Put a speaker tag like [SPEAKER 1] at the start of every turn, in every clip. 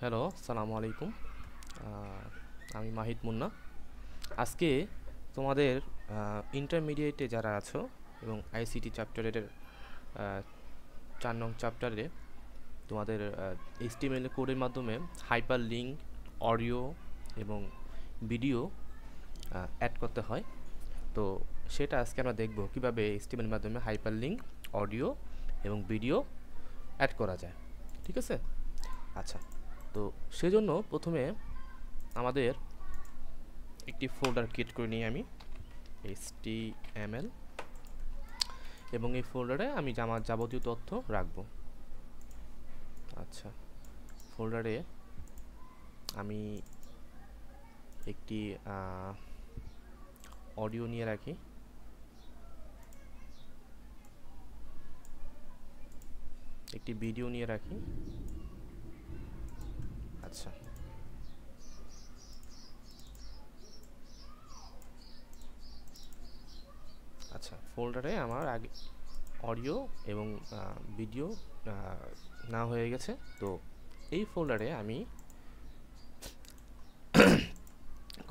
[SPEAKER 1] Hello, সালামু আলাইকুম। আমি মাহিদ মুন্না। আজকে তোমাদের ইন্টারমিডিয়েটে যারা আছো এবং আইসিটি চ্যাপ্টারের 4 নং চ্যাপ্টারে তোমাদের এইচটিএমএল কোডের মাধ্যমে হাইপার লিঙ্ক, অডিও এবং ভিডিও অ্যাড করতে হয়। তো সেটা আজকে আমরা দেখব কিভাবে এইচটিএমএল এর মাধ্যমে হাইপার লিঙ্ক, অডিও এবং ভিডিও অ্যাড করা যায়। ঠিক আছে? আচ্ছা, তো সেজন্য প্রথমে আমাদের একটি ফোল্ডার ক্রিয়েট করে নিই আমি HTML, এবং এই ফোল্ডারে আমি আমার যাবতীয় তথ্য রাখবো। আচ্ছা, ফোল্ডারে আমি একটি অডিও নিয়ে রাখি। একটি ভিডিও নিয়ে রাখি। আচ্ছা, আচ্ছা, ফোল্ডারে আমার আগে অডিও এবং ভিডিও না হয়ে গেছে। তো এই ফোল্ডারে আমি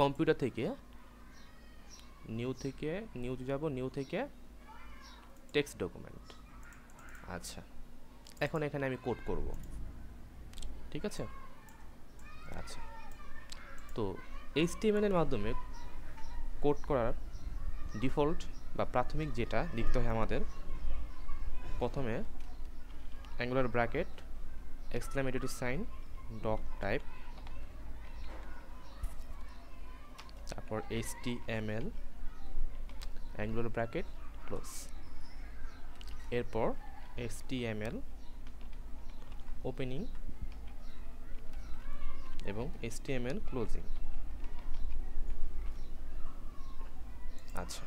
[SPEAKER 1] কম্পিউটার থেকে নিউতে যাব, নিউ থেকে টেক্সট ডকুমেন্ট। আচ্ছা, এখন এখানে আমি কোড করব। ঠিক আছে? আচ্ছা, তো HTML এর মাধ্যমে কোড করার ডিফল্ট বা প্রাথমিক যেটা লিখতে হয় আমাদের, প্রথমে angular bracket, exclamatory sign, doc type, তারপর HTML, অ্যাঙ্গুলার ব্র্যাকেট ক্লোজ, এরপর HTML ওপেনিং এবং HTML ক্লোজিং। আচ্ছা,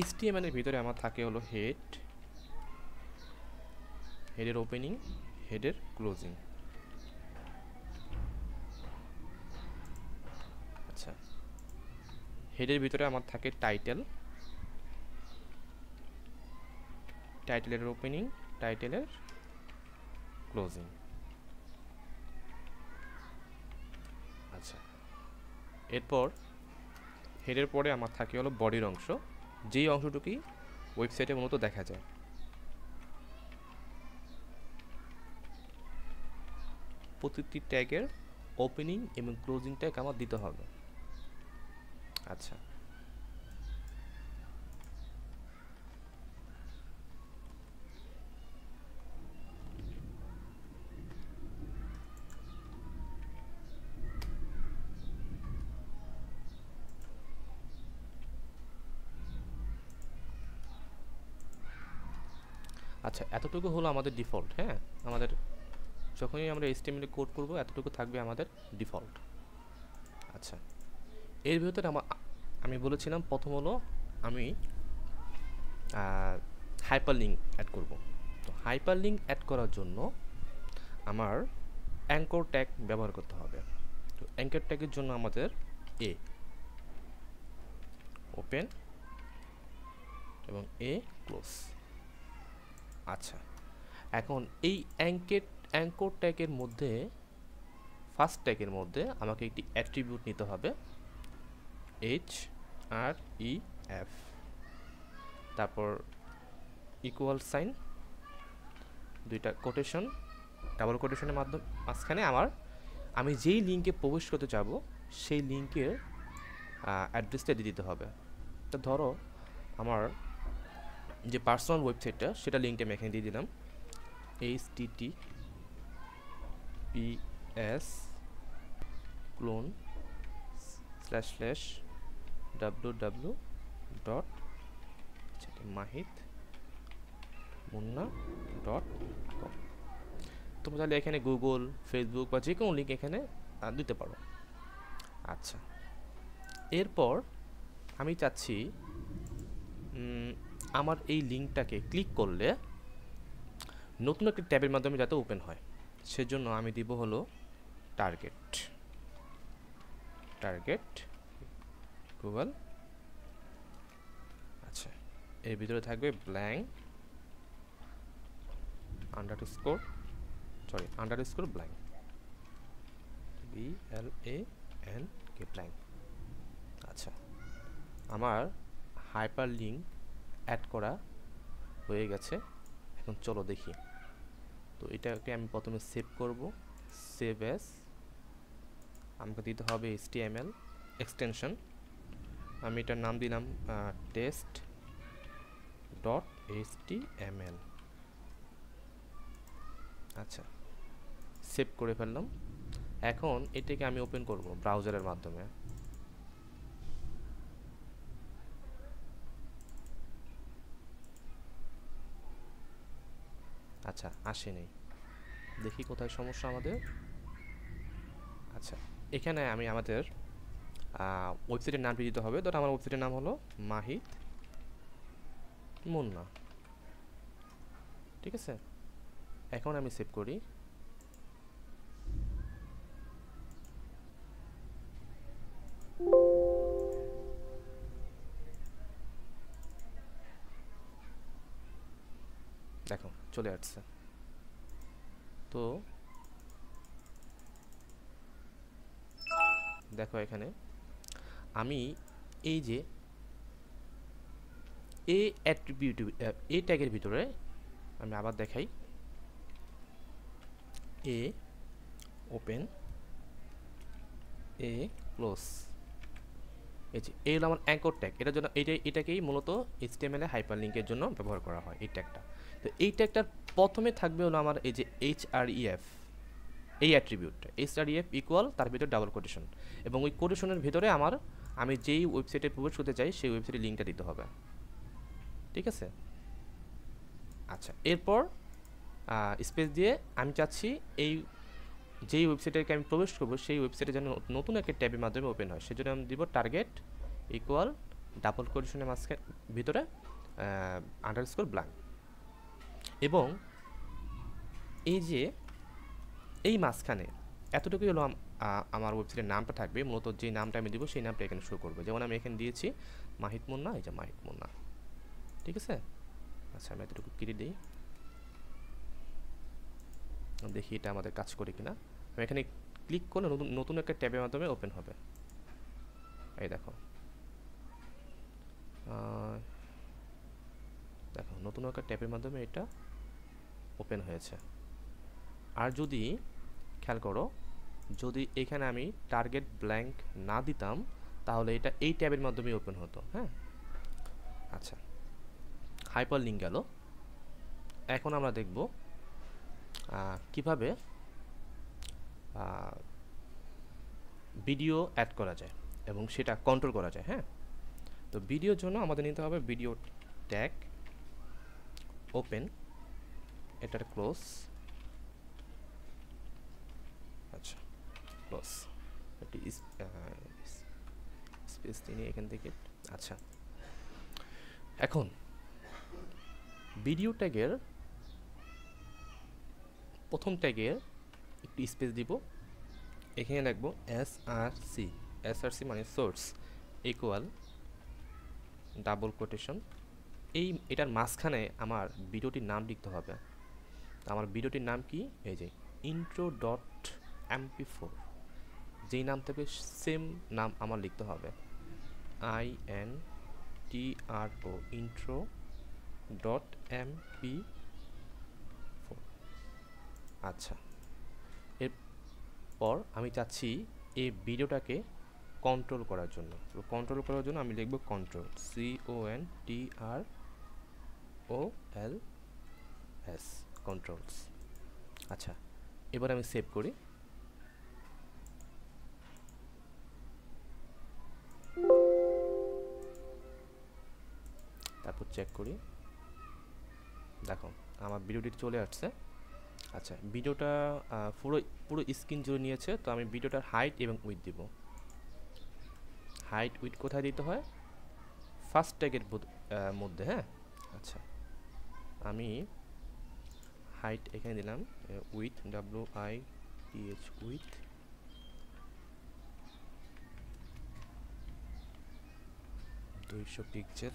[SPEAKER 1] HTML এর ভিতরে আমার থাকে হলো হেডের ওপেনিং, হেডের ক্লোজিং। আচ্ছা, হেডের ভিতরে আমার থাকে টাইটেলের ওপেনিং, টাইটেলের ক্লোজিং। আচ্ছা, এরপর হেডের পরে আমার থাকে হলো বডির অংশ, যেই অংশটুকুই ওয়েবসাইটে মূলত দেখা যায়। প্রতিটি ট্যাগের ওপেনিং এবং ক্লোজিং ট্যাগ আমার দিতে হবে। আচ্ছা, আচ্ছা, এতটুকু হলো আমাদের ডিফল্ট। হ্যাঁ, আমাদের যখনই আমরা HTML কোড করব এতটুকু থাকবে আমাদের ডিফল্ট। আচ্ছা, এর ভিতরে আমি বলেছিলাম প্রথম হলো আমি হাইপার লিঙ্ক অ্যাড করব। তো হাইপার লিঙ্ক অ্যাড করার জন্য আমার অ্যাঙ্কর ট্যাগ ব্যবহার করতে হবে। তো অ্যাঙ্কর ট্যাগের জন্য আমাদের ওপেন এবং ক্লোজ। আচ্ছা, এখন এই অ্যাঙ্কর ট্যাগের মধ্যে, ফার্স্ট ট্যাগের মধ্যে আমাকে একটি অ্যাট্রিবিউট নিতে হবে, href, তারপর ইকুয়াল সাইন, দুইটা কোটেশন, ডাবল কোটেশনের মাঝখানে আমি যেই লিঙ্কে প্রবেশ করতে যাব সেই লিঙ্কের অ্যাড্রেসটা দিয়ে দিতে হবে। তো ধরো আমার যে পার্সোনাল ওয়েবসাইটটা, সেটা লিঙ্কটা আমি এখানে দিয়ে দিলাম, https clone//www ডট mahidmunna.com। তোমরা চাইলে এখানে গুগল, ফেসবুক বা যে কোনো লিঙ্ক এখানে দিতে পারো। আচ্ছা, এরপর আমি চাচ্ছি আমার এই লিঙ্কটাকে ক্লিক করলে নতুন একটি ট্যাবের মাধ্যমে যাতে ওপেন হয়, সেজন্য আমি দিব হলো টার্গেট গুগল। আচ্ছা, এর ভিতরে থাকবে blank underscore blank, BLANK blank. আচ্ছা, আমার হাইপার লিঙ্ক অ্যাড করা হয়ে গেছে। এখন চলো দেখি। তো এটাকে আমি প্রথমে সেভ করব, সেভ অ্যাজ, আমাকে দিতে হবে HTML এক্সটেনশন। আমি এটার নাম দিলাম test.html। আচ্ছা, সেভ করে ফেললাম। এখন এটাকে আমি ওপেন করব ব্রাউজারের মাধ্যমে। আচ্ছা, আসেনি, দেখি কোথায় সমস্যা আমাদের। আচ্ছা, এখানে আমি আমাদের ওয়েবসাইটের নামটি দিতে হবে। ধর আমার ওয়েবসাইটের নাম হলো মাহিত মুন্না, ঠিক আছে। এখন আমি সেভ করি। দেখো চলে আসছে। তো দেখো এখানে আমি এই যে এ ট্যাগের ভিতরে আমি আবার দেখাই, এ ওপেন, এ ক্লোজ, এই যে এই হলো আমার অ্যাঙ্কর ট্যাগ। এটার জন্য এটাকেই মূলত HTML এ হাইপারলিংকের জন্য ব্যবহার করা হয়, এই ট্যাগটা। তো এই ট্যাগটার প্রথমে থাকবে হলো আমার এই যে href, এই অ্যাট্রিবিউটটা href ইকুয়াল, তার ভিতরে ডাবল কোটেশন, এবং ওই কোটেশনের ভিতরে আমি যেই ওয়েবসাইটে প্রবেশ করতে চাই সেই ওয়েবসাইটের লিঙ্কটা দিতে হবে, ঠিক আছে। আচ্ছা, এরপর স্পেস দিয়ে আমি চাচ্ছি এই যেই ওয়েবসাইটে আমি প্রবেশ করবো সেই ওয়েবসাইটে যেন নতুন একটা ট্যাবের মাধ্যমে ওপেন হয়, সেজন্য আমি দিব টার্গেট ইকুয়াল ডাবল কোটেশনের মাঝখানে ভিতরে আন্ডারস্কোর ব্ল্যাঙ্ক। এবং এই যে এই মাঝখানে এতটুকুই হলো আমার ওয়েবসাইটের নামটা থাকবে। মূলত যে নামটা আমি দিব সেই নামটা এখানে শো করবে। যেমন আমি এখানে দিয়েছি মাহিত মুন্না, এই যে মাহিত মুন্না, ঠিক আছে। আচ্ছা, আমি এতটুকু কেটে দিই, দেখি এটা আমাদের কাজ করে কিনা। আমি এখানে ক্লিক করলে নতুন একটা ট্যাবের মাধ্যমে ওপেন হবে। এই দেখো, দেখো নতুন একটা ট্যাবের মাধ্যমে এটা ওপেন হয়েছে। আর যদি খেয়াল করো, যদি এখানে আমি টার্গেট ব্ল্যাঙ্ক না দিতাম তাহলে এটা এই ট্যাবের মাধ্যমে ওপেন হতো। হ্যাঁ, আচ্ছা, হাইপার লিঙ্ক গেল। এখন আমরা দেখব কিভাবে ভিডিও অ্যাড করা যায় এবং সেটা কন্ট্রোল করা যায়। হ্যাঁ, তো ভিডিওর জন্য আমাদের নিতে হবে ভিডিও ট্যাগ, ওপেন, এটার ক্লোজ, আচ্ছা ক্লোজ, একটি স্পেস নিয়ে এখান থেকে। আচ্ছা, এখন ভিডিও ট্যাগের প্রথম ট্যাগের একটি স্পেস দিব, এখানে লিখব SRC মানে সোর্স ইকুয়াল ডাবল কোটেশন। এটার মাঝখানে আমার ভিডিওটির নাম লিখতে হবে। আমার ভিডিওটির নাম কি, এই যে intro.mp4, যেই নাম থেকে সেম নাম আমার লিখতে হবে, INTRO, intro.mp4। আচ্ছা, এরপর আমি চাচ্ছি এই ভিডিওটাকে কন্ট্রোল করার জন্য। তো কন্ট্রোল করার জন্য আমি লিখব কন্ট্রোল, CONTROLS, কন্ট্রোলস। আচ্ছা, এবার আমি সেভ করি। তারপর চেক করি, দেখো আমার ভিডিওটি চলে আসছে। আচ্ছা, ভিডিওটা পুরো স্ক্রিন জুড়ে নিয়েছে। তো আমি ভিডিওটার হাইট এবং উইথ দিব। হাইট উইথ কোথায় দিতে হয়, ফার্স্ট ট্যাগের মধ্যে। হ্যাঁ, আচ্ছা, আমি হাইট এখানে দিলাম with, WITH, with 200 pixel,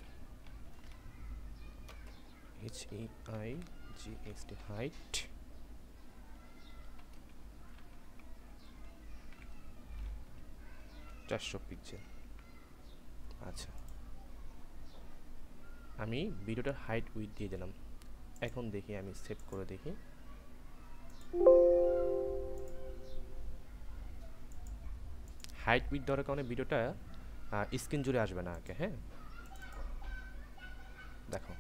[SPEAKER 1] HEIGHT GHD height চারশো পিক্সেল। আচ্ছা, আমি ভিডিওটার হাইট উইথ দিয়ে দিলাম। এখন দেখি, আমি সেভ করে দেখি। হাইট উইথ দেওয়ার কারণে ভিডিওটা স্ক্রিন জুড়ে আসবে না আগে। হ্যাঁ, দেখো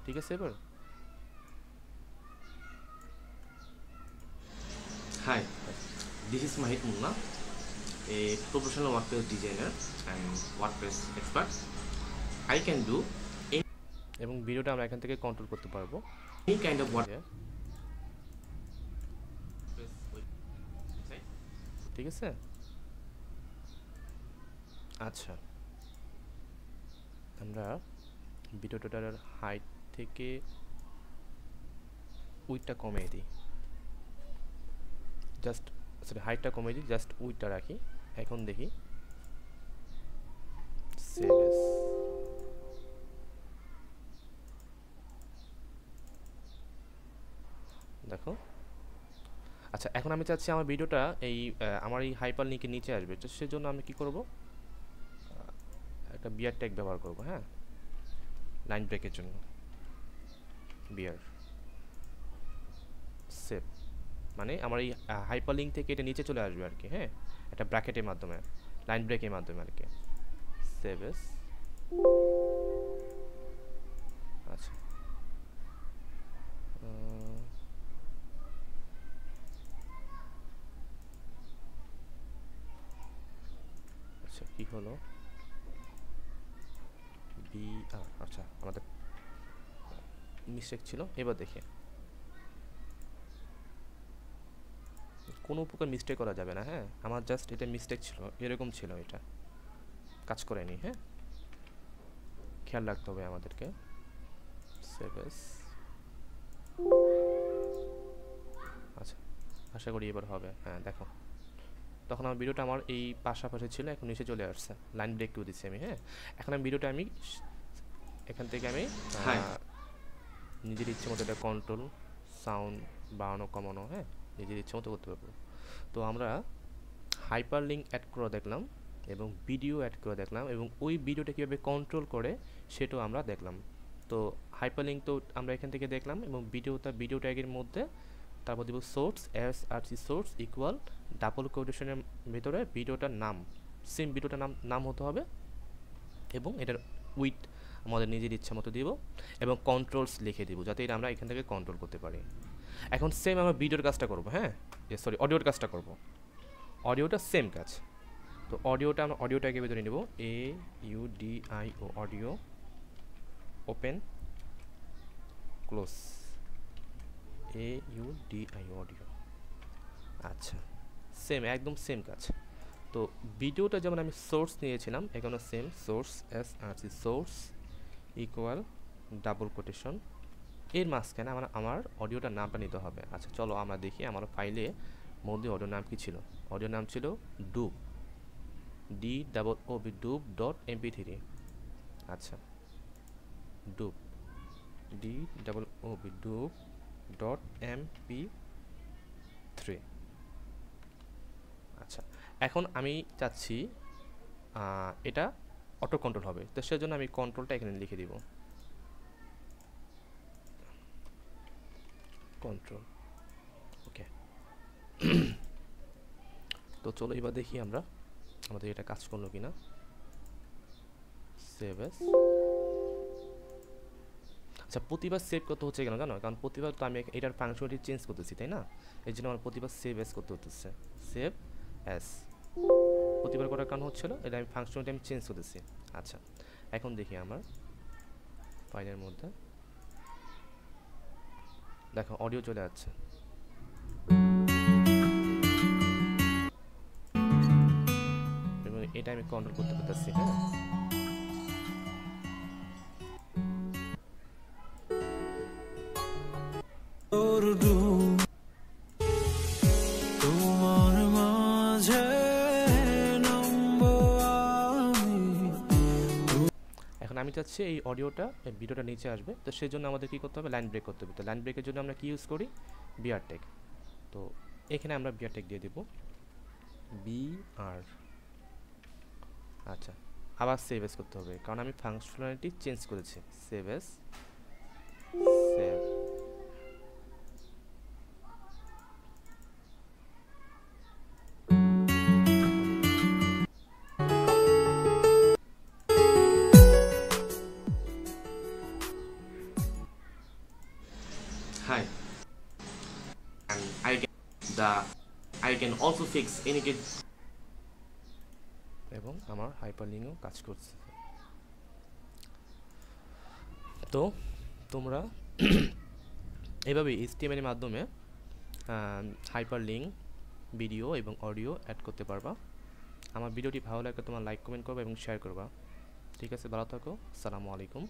[SPEAKER 1] ঠিক আছে। এবার
[SPEAKER 2] Hi, this is Mahit Munna, a professional WordPress designer and WordPress expert. I can do
[SPEAKER 1] এবং ভিডিওটা আমরা এখান থেকে কন্ট্রোল করতে পারবো।
[SPEAKER 2] any kind of WordPress website.
[SPEAKER 1] ঠিক আছে। আচ্ছা, আমরা ভিডিওটার হাইট থেকে উইডটা কমিয়ে দিই, জাস্ট সরি হাইটটা কমিয়ে দিই, জাস্ট উইডটা রাখি। এখন দেখি, সেভ এস। দেখো। আচ্ছা, এখন আমি চাচ্ছি আমার ভিডিওটা আমার এই হাইপার লিঙ্কের নিচে আসবে। তো সেজন্য আমি কি করব, একটা বিয়ার ট্যাগ ব্যবহার করব। হ্যাঁ, লাইন ব্রেকের জন্য বিয়ার সেভ, মানে আমার এই হাইপার লিঙ্ক থেকে এটা নিচে চলে আসবে আর কি। হ্যাঁ, একটা ব্র্যাকেটের মাধ্যমে, লাইন ব্রেকের মাধ্যমে আর কি। Save S. আচ্ছা, আচ্ছা কি হলো, আচ্ছা আমাদের মিস্টেক ছিল। এবার দেখি, কোনো প্রকার মিস্টেক করা যাবে না। হ্যাঁ, আমার জাস্ট এটা মিস্টেক ছিল, এরকম ছিল, এটা কাজ করেনি। হ্যাঁ, খেয়াল রাখতে হবে আমাদেরকে। Save S. আচ্ছা, আশা করি এবার হবে। হ্যাঁ, দেখো, তখন আমার ভিডিওটা আমার এই পাশাপাশি ছিল, এখন নিচে চলে আসছে, লাইন ব্রেক করে দিচ্ছি আমি। হ্যাঁ, এখন আমি ভিডিওটা আমি এখান থেকে আমি নিজের ইচ্ছে মতো এটা কন্ট্রোল সাউন্ড বাড়ানো কমানো, হ্যাঁ, নিজের ইচ্ছে মতো করতে পারবো। তো আমরা হাইপার লিঙ্ক অ্যাড করে দেখলাম এবং ভিডিও অ্যাড করে দেখলাম, এবং ওই ভিডিওটা কীভাবে কন্ট্রোল করে সেটাও আমরা দেখলাম। তো হাইপার লিঙ্ক তো আমরা এখান থেকে দেখলাম, এবং ভিডিও ট্যাগের মধ্যে তারপর দিব source SRC source equal double কোটেশনের ভিতরে ভিডিওটার নাম, সেম ভিডিওটার নাম হতে হবে, এবং এটার উইথ আমাদের নিজের ইচ্ছা মতো দিব, এবং কন্ট্রোলস লিখে দিব যাতে এটা আমরা এখান থেকে কন্ট্রোল করতে পারি। এখন সেম আমরা ভিডিওর কাজটা করবো। হ্যাঁ, সরি অডিওর কাজটা করব। অডিওটা সেম কাজ। তো অডিওটা আমরা অডিওটাকে ভেতরে নেব, AUDIO audio, open close, AUDIO audio. আচ্ছা, সেম, একদম সেম কাজ। তো ভিডিওটা যেমন আমি সোর্স নিয়েছিলাম, এখানে same source SRC source equal double quotation, এর মাঝখানে আমার অডিওটার নামটা নিতে হবে। আচ্ছা চলো আমরা দেখি আমার ফাইলে মধ্যে অডিও নাম কি ছিল। অডিও নাম ছিল ডুব, DOOB ডুব .mp3। আচ্ছা, ডুব DOOB ডুব .mp3। আচ্ছা, এখন আমি চাচ্ছি এটা অটো কন্ট্রোল হবে, তো সেজন্য আমি কন্ট্রোলটা এখানে লিখে দিব, কন্ট্রোল। ওকে, তো চলো এবার দেখি আমরা আমাদের এটা কাজ করলো কিনা। Save S. আচ্ছা, প্রতিবার সেভ করতে হচ্ছে কেন জানো? কারণ প্রতিবার তো আমি এটার ফাংশনালিটি চেঞ্জ করতেছি, তাই না? এই জন্য আমার প্রতিবার সেভ এস করতে হচ্ছে। সেভ এস প্রতিবার করার কারণ হচ্ছিল এটা আমি ফাংশনালিটি আমি চেঞ্জ করতেছি। আচ্ছা, এখন দেখি আমার ফাইলের মধ্যে দেখো অডিও চলে যাচ্ছে। এবং এটা আমি কন্ট্রোল করতে পারতেছি। হ্যাঁ, এখন আমি চাচ্ছি এই অডিওটা ভিডিওটা নিচে আসবে, তো সেই জন্য আমাদের কী করতে হবে, লাইন ব্রেক করতে হবে। তো লাইন ব্রেকের জন্য আমরা কী ইউজ করি, বিআর ট্যাগ। তো এখানে আমরা বিআর ট্যাগ দিয়ে দেব, বিআর। আচ্ছা, আবার সেভ এস করতে হবে কারণ আমি ফাংশনালিটি চেঞ্জ করেছি। Save S, save.
[SPEAKER 2] Hi, and I can also fix any get.
[SPEAKER 1] এবং আমার হাইপারলিংকও কাজ করছে। তো তোমরা এইভাবে HTML এর মাধ্যমে হাইপারলিংক, ভিডিও এবং অডিও অ্যাড করতে পারবা। আমার ভিডিওটি ভালো লাগলে তোমার লাইক, কমেন্ট করবা এবং শেয়ার করবা। ঠিক আছে, ভালো থাকো। আসসালামু আলাইকুম।